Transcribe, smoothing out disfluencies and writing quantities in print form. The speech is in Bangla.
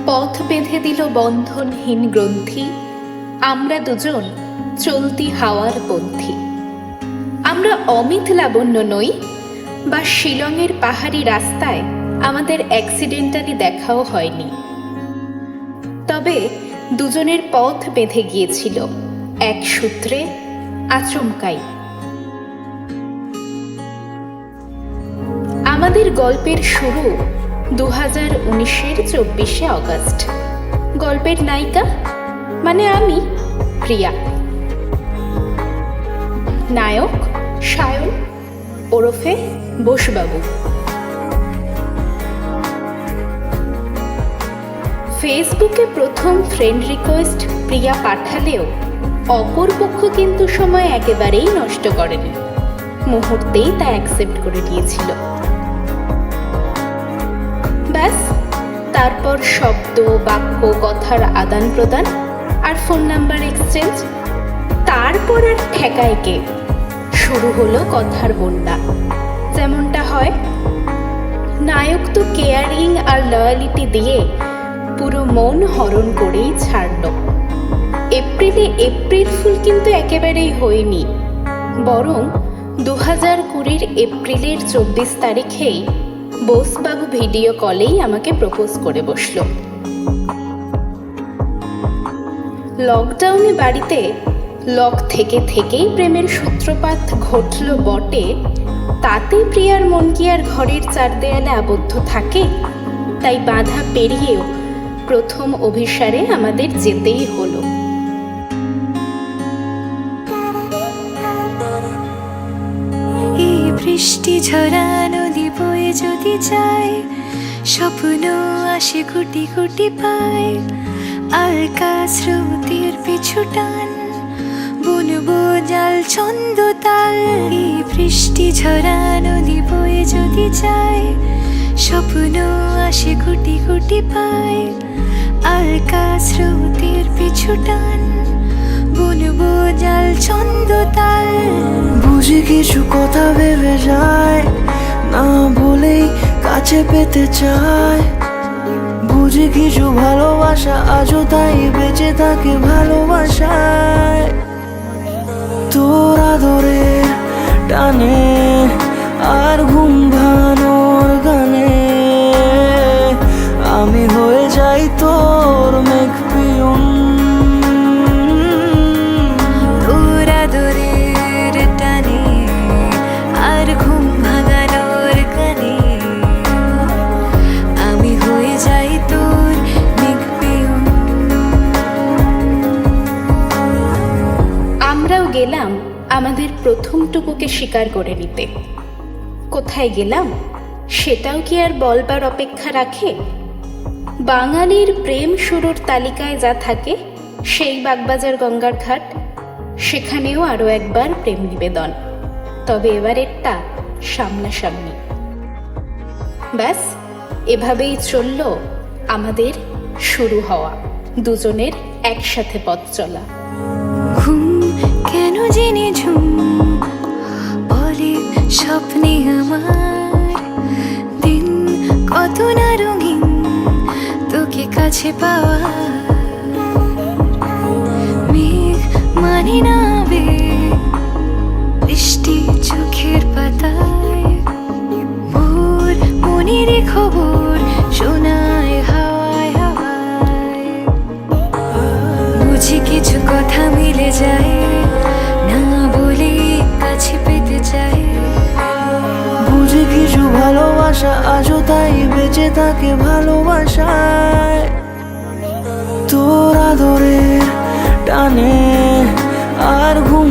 পথ বেঁধে দিল বন্ধনহীন গ্রন্থি, আমরা দুজন চলতি হাওয়ার পন্থী। আমরা অমিত লাবণ্য নই, বা শিলংয়ের পাহাড়ি রাস্তায় আমাদের অ্যাক্সিডেন্টালি দেখাও হয়নি। তবে দুজনের পথ বেঁধে গিয়েছিল এক সূত্রে, আচমকাই। আমাদের গল্পের শুরু 2019-এর 24শে অগস্ট। গল্পের নায়িকা মানে আমি, প্রিয়া। নায়ক সায়ন ওরফে বোসবাবু। ফেসবুকে প্রথম ফ্রেন্ড রিকোয়েস্ট প্রিয়া পাঠালেও অপরপক্ষ কিন্তু সময় একেবারেই নষ্ট করেনি, মুহূর্তেই তা অ্যাকসেপ্ট করে নিয়েছিল। ব্যাস, তারপর শব্দ বাক্য কথার আদান প্রদান আর ফোন নাম্বার এক্সচেঞ্জ। তারপর আর ঠেকায় কে, শুরু হলো কথার বন্যা। যেমনটা হয়, নায়ক তো কেয়ারিং আর লয়ালিটি দিয়ে পুরো মন হরণ করেই ছাড়ল। এপ্রিলে এপ্রিল ফুল কিন্তু একেবারেই হয়নি, বরং 2020-এর এপ্রিলের 24 তারিখেই বোসবাবু ভিডিও কলেই আমাকে প্রপোজ করে বসল। লকডাউনে বাড়িতে লক থেকেই প্রেমের সূত্রপাত ঘটল বটে, তাতে প্রিয়ার মন কি আর ঘরের চার দেয়ালে আবদ্ধ থাকে? তাই বাধা পেরিয়েও প্রথম অভিসারে আমাদের যেতেই হলো। এই বৃষ্টি ঝরা নদী বয়ে যদি যায়, স্বপ্ন আসে গুটি গুটি পায়, আর স্রোতের পিছু টান বুনবো জাল ছন্দ তাল। এই বৃষ্টি ঝরা নদী বয়ে যদি যায়, স্বপ্ন আসে গুটি গুটি পায়, আর স্রোতের পিছু টান বুনবো জাল ছন্দ তাল। বুঝি কিছু কথা ভেবে যায়, না বলেই কাছে পেতে চায়। বুঝি কিছু ভালোবাসা আজও তাই বেঁচে থাকে ভালোবাসায়। তোর আদরের টানে আর ঘুম ভাঙানোর গানে আমি হয়ে যাই তোর মেঘ পিয়ন। তোর আদরের টানে আর ঘুম ভাঙানোর গানে আমি হয়ে যাই তোর মেঘ পিয়ন। আমরাও গেলাম আমাদের প্রথমটুকুকে স্বীকার করে নিতে। কোথায় গেলাম সেটাও কি আর বলবার অপেক্ষা রাখে? বাঙালির প্রেম শুরুর তালিকায় যা থাকে সেই বাগবাজার গঙ্গার ঘাট, সেখানেও আরো একবার প্রেম নিবেদন, তবে এবারেরটা সামনাসামনি। ব্যাস, এভাবেই চলল আমাদের শুরু হওয়া দুজনের একসাথে পথ চলা। ঘুম কেন জেনে ঝুম বলে স্বপ্নে আমার, দিন কত না রঙিন তোকে কাছে পাওয়া। মেঘ মানে না বে বৃষ্টি চোখের পাতায়, ভোর মনের খবর শোনায় হাওয়ায় হাওয়ায়। বুঝি কিছু কথা মিলে যায়, না বলে কাছে পেতে চাই। বুঝি কিছু ভালোবাসা আজও তাই বেঁচে থাকে ভালোবাসায়। তোর আদরের টানে আর ঘুম